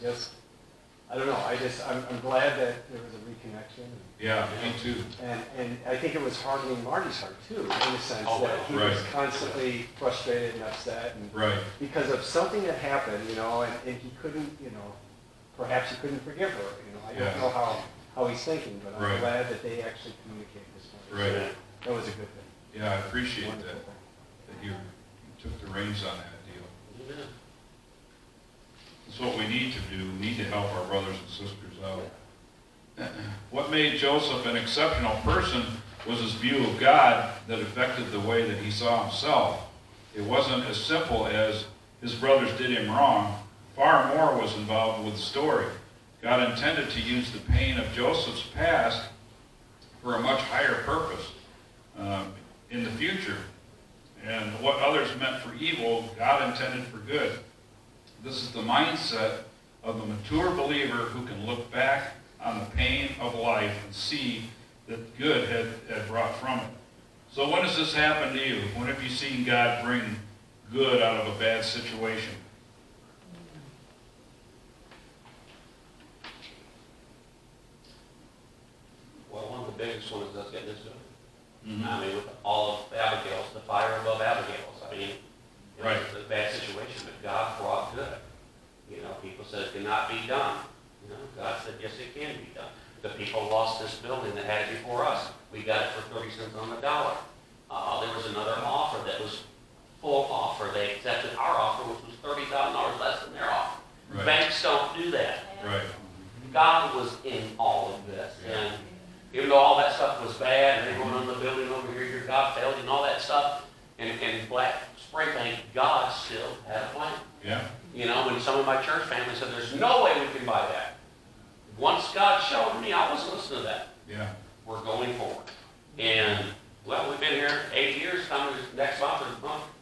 I don't know, I'm glad that there was a reconnection. Yeah, me too. And I think it was hardening Marty's heart too, in the sense Oh, that he right. was constantly frustrated and upset, and Right. because of something that happened, and he couldn't, perhaps he couldn't forgive her, I Yeah. don't know how he's thinking, but I'm Right. glad that they actually communicated this morning. Right. That was a good thing. Yeah, I appreciate Wonderful that, thing. that you took the reins on that deal. Amen. That's what we need to do. We need to help our brothers and sisters out. What made Joseph an exceptional person was his view of God that affected the way that he saw himself. It wasn't as simple as his brothers did him wrong. Far more was involved with the story. God intended to use the pain of Joseph's past for a much higher purpose in the future. And what others meant for evil, God intended for good. This is the mindset of the mature believer who can look back on the pain of life and see that good had brought from it. So when does this happen to you? When have you seen God bring good out of a bad situation? Well, one of the biggest ones is us getting this done. Mm-hmm. I mean, with all of Abigail's, the fire above Abigail's. I mean, Right. It's a bad situation, but God brought good. People said it cannot be done. God said, yes, it can be done. The people lost this building that had it before us. We got it for 30 cents on the dollar. There was another offer that was full offer. They accepted our offer, which was $30,000 less than their offer. Right. Banks don't do that. Right. God was in all of this. And even though all that stuff was bad, and everyone in the building over here, your God failed, and all that stuff, and Black Spray Bank, God still had a plan. Yeah. When some of my church family said, there's no way we can buy that. Once God showed me, I wasn't listening to that. Yeah. We're going forward. And, well, we've been here 8 years, coming next month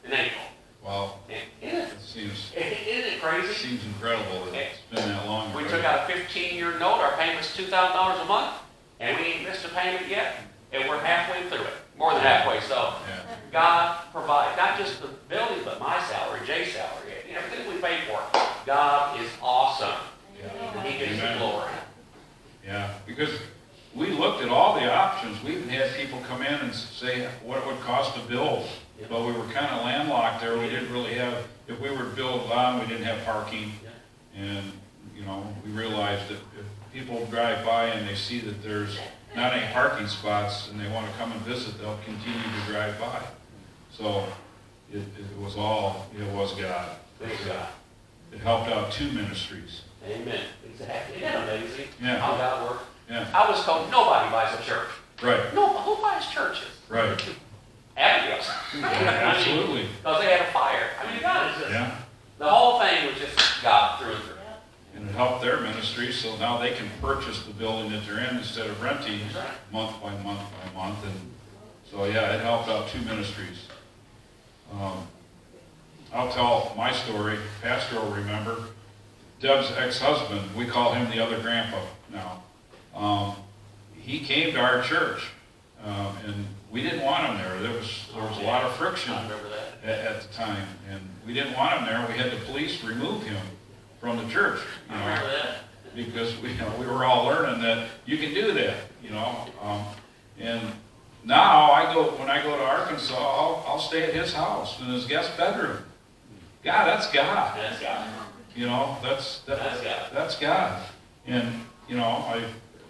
in April. Wow. And isn't It seems it crazy? incredible that it's been that long. We already. took out a 15-year note, our payment's $2,000 a month, and we ain't missed a payment yet, and we're halfway through it, more than halfway. So Yeah. God provides, not just the building, but my salary, Jay's salary, everything we pay for. God is awesome. Yeah. He gets the Amen. glory. Yeah, because we looked at all the options. We even had people come in and say what it would cost to build. Yeah. But we were kind of landlocked there. We didn't really have, if we were to build on, we didn't have parking. Yeah. And, we realized that if people drive by and they see that there's not any parking spots and they want to come and visit, they'll continue to drive by. So it was God. Praise God. It helped out 2 ministries. Amen. Exactly. Isn't that amazing? Yeah. How God works. Yeah, I was told nobody buys a church. right, No, who buys churches? right. Abigail's. Absolutely. Because they had a fire. I mean, God is just, Yeah. the whole thing was just God through and through. And it helped their ministry, so now they can purchase the building that they're in instead of renting That's right. month by month by month. And so, yeah, it helped out 2 ministries. I'll tell my story. Pastor will remember. Deb's ex-husband, we call him the other grandpa now. He came to our church, and we didn't want him there. There was a lot of friction I remember that. at the time, and we didn't want him there. We had the police remove him from the church, I remember that. because we were all learning that you can do that, and now when I go to Arkansas, I'll stay at his house in his guest bedroom. God, that's God. That's God. That's God. That's God. And I'm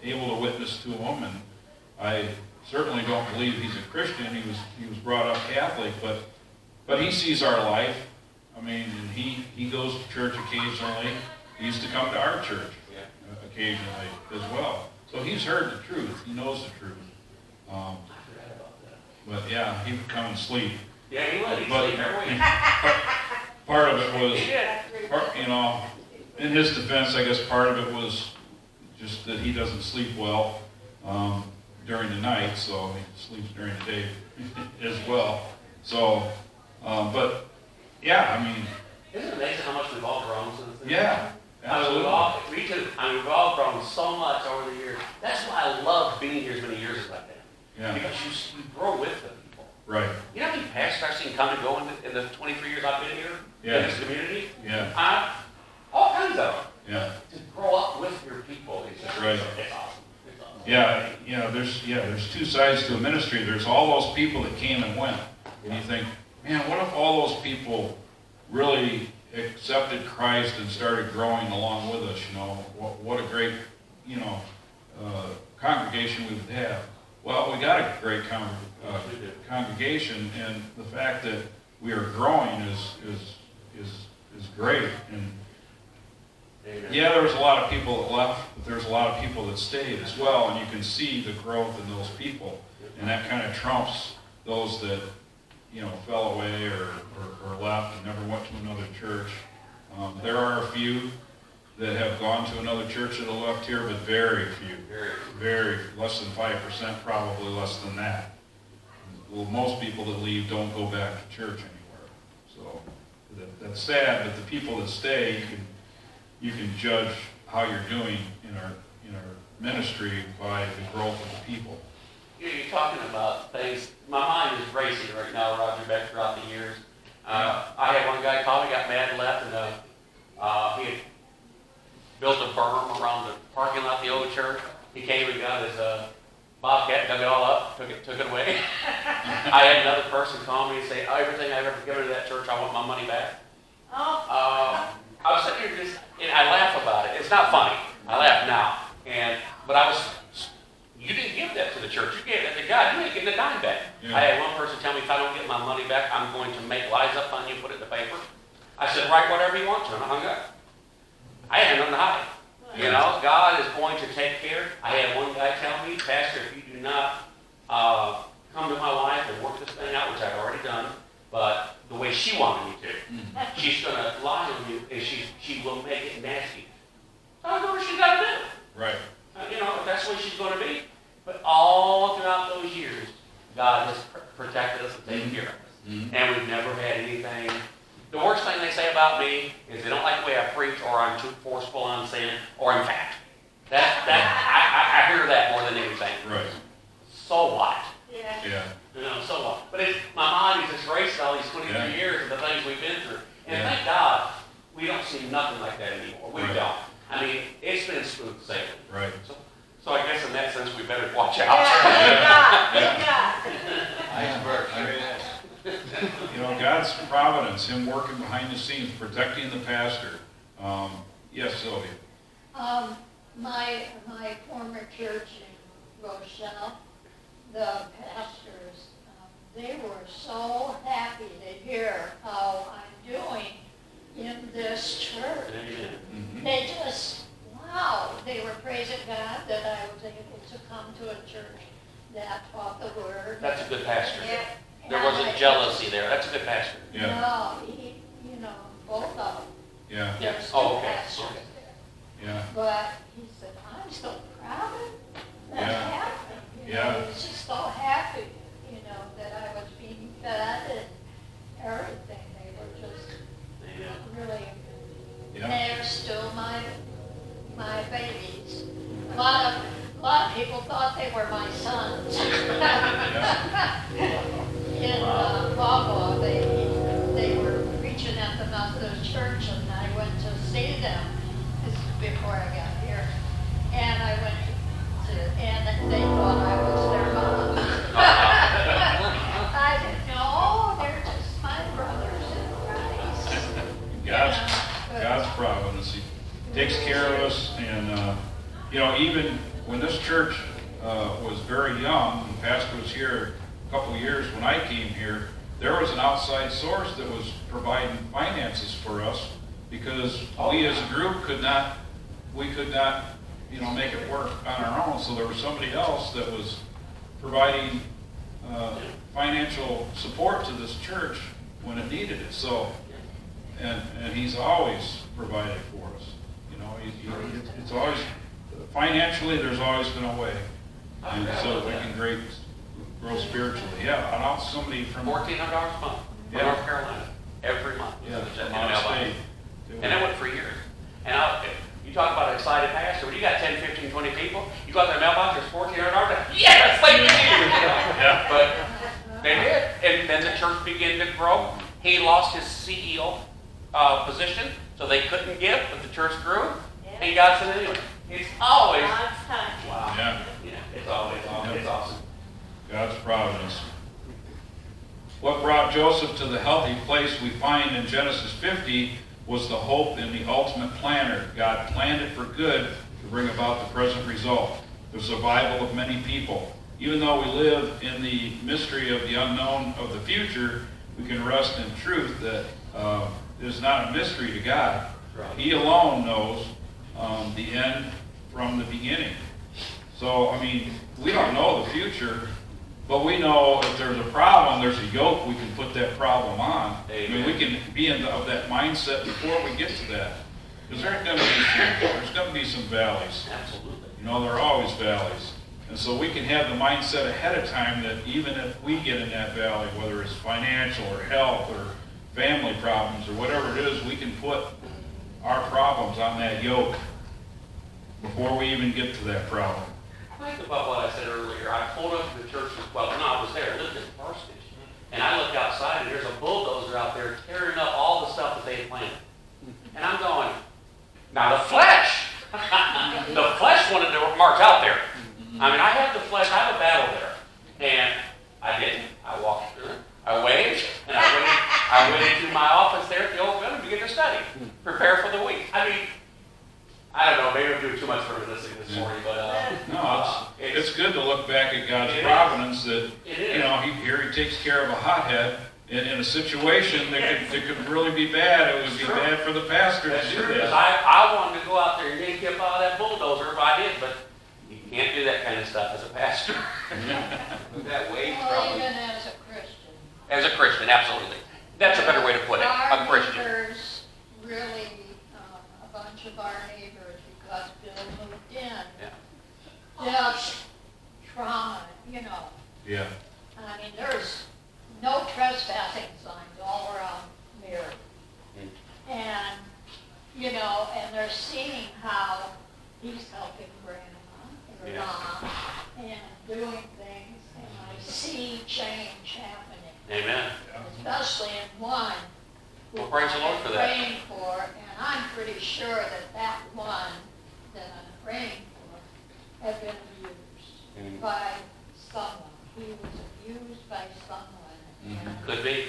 able to witness to him, and I certainly don't believe he's a Christian. He was brought up Catholic, but he sees our life. I mean, and he goes to church occasionally. He used to come to our church occasionally as well. So he's heard the truth. He knows the truth. I forgot about that. But yeah, he would come and sleep. Yeah, he would. He'd But sleep every week. part of it was, He did. in his defense, I guess part of it was just that he doesn't sleep well during the night, so he sleeps during the day as well. So, but yeah, I mean, Isn't it amazing how much we've all grown since then? yeah, absolutely. Me too. We've all grown so much over the years. That's why I love being here as many years as I've been. Yeah, Because you grow with the people. right. You know how many pastors I've seen come and go in the 23 years I've been here? Yeah. In this community? Yeah, All kinds of them. Yeah. To grow up with your people is just, Right. it's awesome. It's awesome. Yeah, there's two sides to a ministry. There's all those people that came and went. And you think, man, what if all those people really accepted Christ and started growing along with us, what a great, congregation we would have. Well, we got a great congregation, and the fact that we are growing is great. And Amen. yeah, there was a lot of people that left, but there's a lot of people that stayed as well, and you can see the growth in those people, and that kind of trumps those that, fell away or left and never went to another church. There are a few that have gone to another church that have left here, but very few. Very, less than 5%, probably less than that. Well, most people that leave don't go back to church anywhere. So that's sad, but the people that stay, you can judge how you're doing in our ministry by the growth of the people. You're talking about things, my mind is racing right now, Roger, back throughout the years. I had one guy call me, got mad and left, and he had built a berm around the parking lot of the old church. He came and got his Bobcat, dug it all up, took it away. I had another person call me and say, everything I've ever given to that church, I want my money back. I was sitting here and I laugh about it. It's not funny. I laugh now. You didn't give that to the church. You gave that to God. You ain't getting a dime back. Yeah. I had one person tell me, if I don't get my money back, I'm going to make lies up on you, put it in the paper. I said, write whatever you want to, and I hung up. I had nothing to hide. God is going to take care. I had one guy tell me, Pastor, if you do not come to my wife and work this thing out, which I've already done, but the way she wanted me to, she's going to lie on you, and she will make it nasty. So I know what she's got to do. Right. That's what she's going to be. But all throughout those years, God has protected us and taken care of us. Mm-hmm. And we've never had anything. The worst thing they say about me is they don't like the way I preach, or I'm too forceful on sin, or I'm fat. I hear that more than anything. Right. So what? Yeah. So what? But my body's just raced all these 23 Yeah. years of the things we've been through. And Yeah. thank God, we don't see nothing like that anymore. We Right. don't. I mean, it's been smooth sailing. Right. So I guess in that sense, we better watch out. God's providence, Him working behind the scenes, protecting the pastor. Yes, Sylvia. My former church in Rochelle, the pastors, they were so happy to hear how I'm doing in this church. Mm-hmm. They just, wow, they were praising God that I was able to come to a church that taught the Word. That's a good pastor. Yeah. There wasn't jealousy there. That's a good pastor. Yeah. No, both of them. Yeah. There's two Oh, okay. pastors Okay. there. Yeah. But he said, I'm so proud that Yeah. happened. Yeah. He was just so happy, that I was being fed and everything. They were just really, Yeah. they're still my babies. A lot of people thought they were my sons. In Wawa, they were preaching at the Methodist church, and I went to see them. This is before I got here. And I went and they thought I was their mom. I said, no, they're just my brothers in Christ. God's providence. He takes care of us, and even when this church was very young, the pastor was here a couple of years when I came here, there was an outside source that was providing finances for us, because we as a group could not make it work on our own. So there was somebody else that was providing financial support to this church when it needed it. So, and he's always provided for us. It's always, financially, there's always been a way. And so we can grow spiritually. Yeah, and also somebody from $1,400 a month from North Carolina every month. from out of state. And that went for years. And you talk about an excited pastor. When you got 10, 15, 20 people, you go out to the mailbox, there's $1,400. Yes, thank you. Yeah. But they did. And then the church began to grow. He lost his CEO position, so they couldn't give, but the church grew. And God said anyway. It's always, God's time. wow. Yeah, Yeah, it's always, it's awesome. God's providence. What brought Joseph to the healthy place we find in Genesis 50 was the hope in the ultimate planner. God planned it for good to bring about the present result, the survival of many people. Even though we live in the mystery of the unknown of the future, we can rest in truth that it is not a mystery to God. Right. He alone knows the end from the beginning. So, I mean, we don't know the future, but we know if there's a problem, there's a yoke we can put that problem on. I mean, we can be of that mindset before we get to that. Because there's going to be some valleys. Absolutely. You know, there are always valleys. And so we can have the mindset ahead of time that even if we get in that valley, whether it's financial or health or family problems or whatever it is, we can put our problems on that yoke before we even get to that problem. Think about what I said earlier. I pulled up to the church, well, no, I was there, I lived in Parsonage. And I look outside and there's a bulldozer out there tearing up all the stuff that they had planted. And I'm going, now the flesh! The flesh wanted to march out there. I mean, I have the flesh, I have a battle there. And I didn't. I walked through it. I waved, and I went into my office there at the old building to begin to study, prepare for the week. I mean, I don't know, maybe I'm doing too much for this morning, but No, it's good to look back at God's It is. providence that, It is. you know, He takes care of a hothead in a situation that could really be bad. It would be True. bad for the pastor That's to do true, because that. I wanted to go out there and yank up out of that bulldozer if I did, but you can't do that kind of stuff as a pastor. That wage Well, probably. even as a Christian. As a Christian, absolutely. That's a better way to put it, a Our Christian. neighbors, really, a bunch of our neighbors, because Bill moved in, just trauma, you know. Yeah, I mean, there's no trespassing signs all around Mary. And, you know, and they're seeing how he's helping grandma, or Yeah. mom, and doing things, and I see change happening. Amen. Especially in one who Well, praise the Lord for that. I'm praying for, and I'm pretty sure that that one that I'm praying for had been abused by someone. He was abused by someone, and, Could be,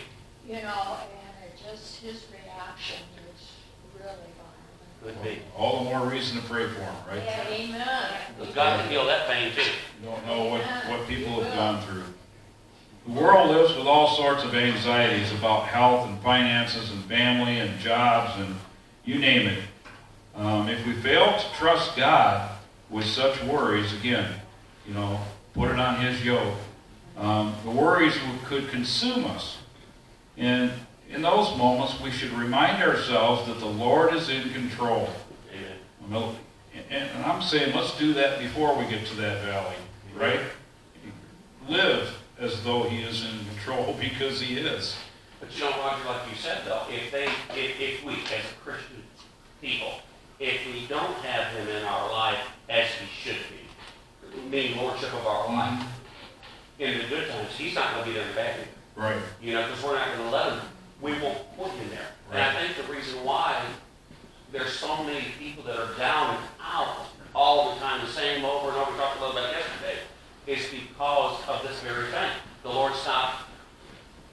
you know, and it just, his reaction was really violent. could be. all the more reason to pray for him, right? Amen. But God can heal that pain too. You don't know what people have gone through. The world lives with all sorts of anxieties about health and finances and family and jobs and you name it. If we fail to trust God with such worries, again, you know, put it on His yoke, the worries could consume us. And in those moments, we should remind ourselves that the Lord is in control. Amen. And I'm saying let's do that before we get to that valley, right? Live as though He is in control because He is. But you know, Roger, like you said though, if we, as Christian people, if we don't have Him in our life as He should be, meaning lordship of our life, in the good times, He's not going to be there in the bad. Right. You know, because we're not going to let Him, we won't put Him there. And I think the reason why there's so many people that are down and out all the time, the same over and over, we talked a little about yesterday, is because of this very thing. The Lord stopped.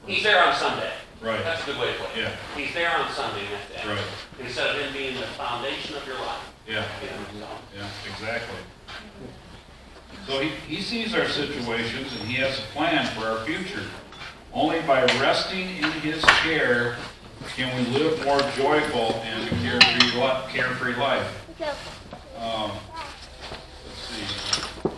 He's there on Sunday. Right. That's a good way to put it. Yeah. He's there on Sunday, and that's it. Right. Instead of Him being the foundation of your life. Yeah. You know, so. Yeah, exactly. So he sees our situations and He has a plan for our future. Only by resting in His care can we live more joyful and a carefree life. Let's see.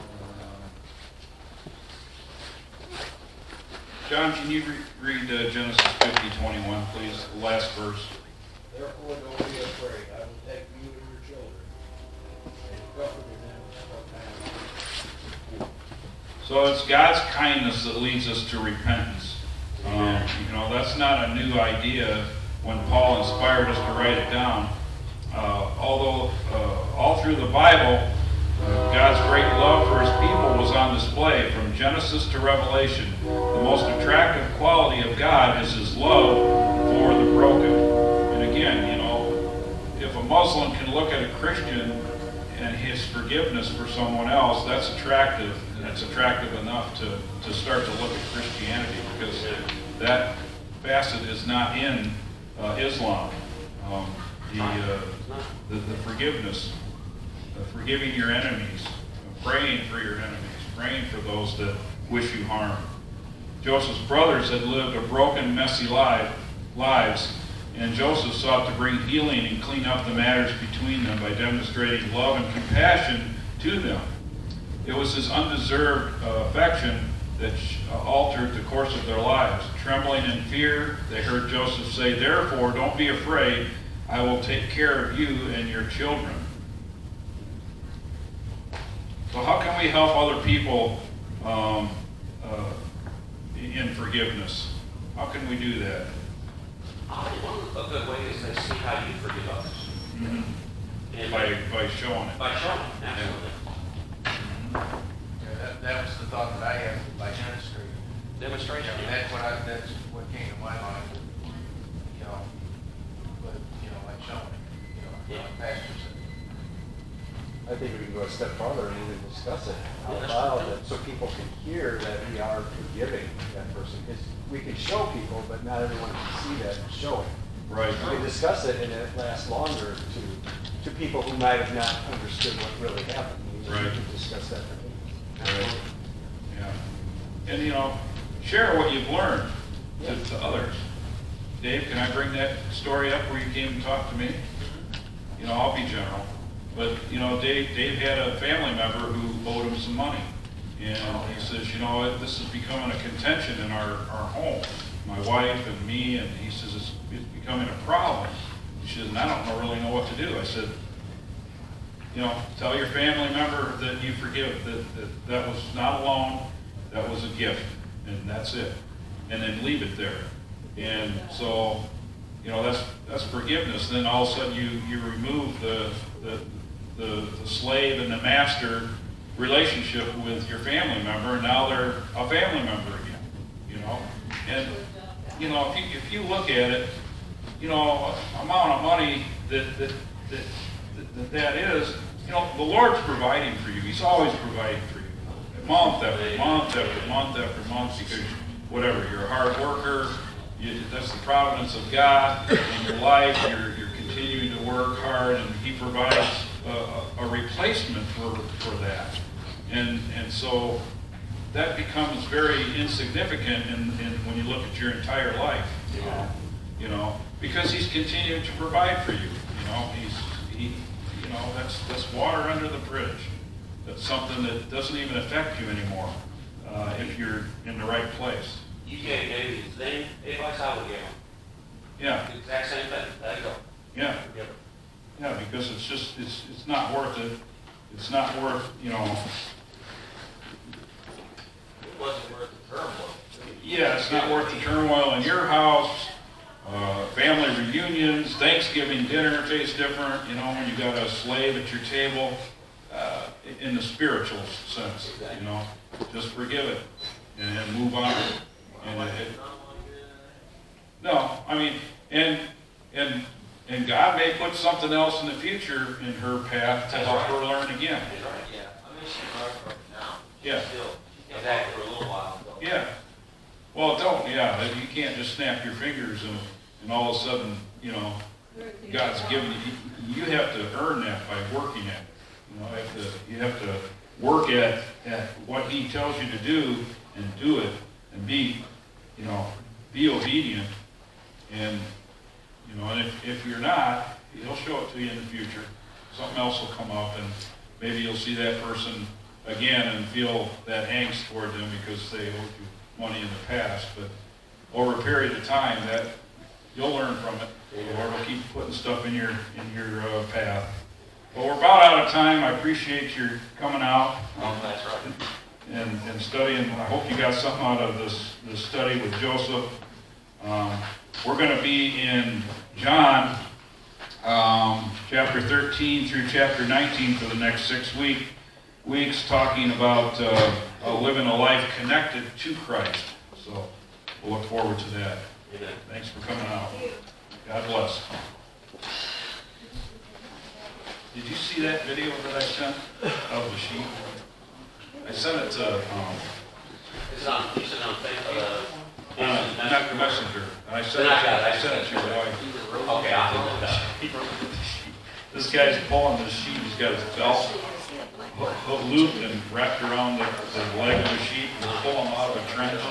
John, can you read Genesis 50:21, please, the last verse? Therefore don't be afraid, I will take you and your children, and comfort them for time. So it's God's kindness that leads us to repentance. You know, that's not a new idea when Paul inspired us to write it down. Although all through the Bible, God's great love for His people was on display from Genesis to Revelation. The most attractive quality of God is His love for the broken. And again, you know, if a Muslim can look at a Christian and his forgiveness for someone else, that's attractive. And it's attractive enough to start to look at Christianity, because that facet is not in Islam. The forgiveness, forgiving your enemies, praying for your enemies, praying for those that wish you harm. Joseph's brothers had lived a broken, messy lives, and Joseph sought to bring healing and clean up the matters between them by demonstrating love and compassion to them. It was his undeserved affection that altered the course of their lives. Trembling in fear, they heard Joseph say, "Therefore, don't be afraid. I will take care of you and your children." So how can we help other people in forgiveness? How can we do that? A good way is to see how you forgive others. Mm-hmm. And By showing it. by showing, absolutely. Yeah, that was the thought that I had by demonstrating. Demonstration. That's what came to my mind, but, like showing, like Pastor said. I think we can go a step farther and even discuss it Yeah, out that's loud, true. so people can hear that we are forgiving that person. Because we can show people, but not everyone can see that showing. Right. We can discuss it, and it lasts longer to people who might have not understood what really happened. We Right. can discuss that for people. Right. Yeah. And share what you've learned to others. Dave, can I bring that story up where you came and talked to me? I'll be general. But, Dave had a family member who owed him some money. And he says, this is becoming a contention in our home, my wife and me, and he says, it's becoming a problem. He says, and I don't really know what to do. I said, tell your family member that you forgive, that was not a loan, that was a gift, and that's it. And then leave it there. And so, that's forgiveness. Then all of a sudden you remove the slave and the master relationship with your family member, and now they're a family member again. And if you look at it, amount of money that is, the Lord's providing for you. He's always providing for you, month after month after month after month, because whatever, you're a hard worker. That's the providence of God in your life. You're continuing to work hard, and He provides a replacement for that. And so that becomes very insignificant when you look at your entire life. Because He's continuing to provide for you. That's water under the bridge. That's something that doesn't even affect you anymore if you're in the right place. You gave David the same advice I would give him. Yeah. The exact same thing. There you go. Yeah. Forgive him. Yeah, because it's not worth it. It's not worth, It wasn't worth the turmoil. yeah, it's not worth the turmoil in your house. Family reunions, Thanksgiving dinner tastes different, when you got a slave at your table, in the spiritual sense, just forgive it and move on. And God may put something else in the future in her path to help her learn again. That's right. Yeah, she's learning from it now. Yeah. She's got for a little while, though. Yeah. Well, you can't just snap your fingers and all of a sudden, God's given you have to earn that by working at it. You have to work at what He tells you to do and do it and be obedient. And and if you're not, He'll show it to you in the future. Something else will come up, and maybe you'll see that person again and feel that angst toward them because they owed you money in the past. But over a period of time, that you'll learn from it. The Lord will keep putting stuff in your path. Well, we're about out of time. I appreciate your coming out That's right. and studying. I hope you got something out of this study with Joseph. We're going to be in John chapter 13 through chapter 19 for the next 6 weeks, talking about living a life connected to Christ. So we'll look forward to that. Amen. Thanks for coming out. God bless. Did you see that video that I sent of the sheep? I sent it to, It's on, you said on Facebook, not the messenger, and I sent Then I got it. I sent it to your wife. Okay, I'll look it up. This guy's pulling the sheep, he's got his belt looped and wrapped around the leg of the sheep, and pulling him out of a trench.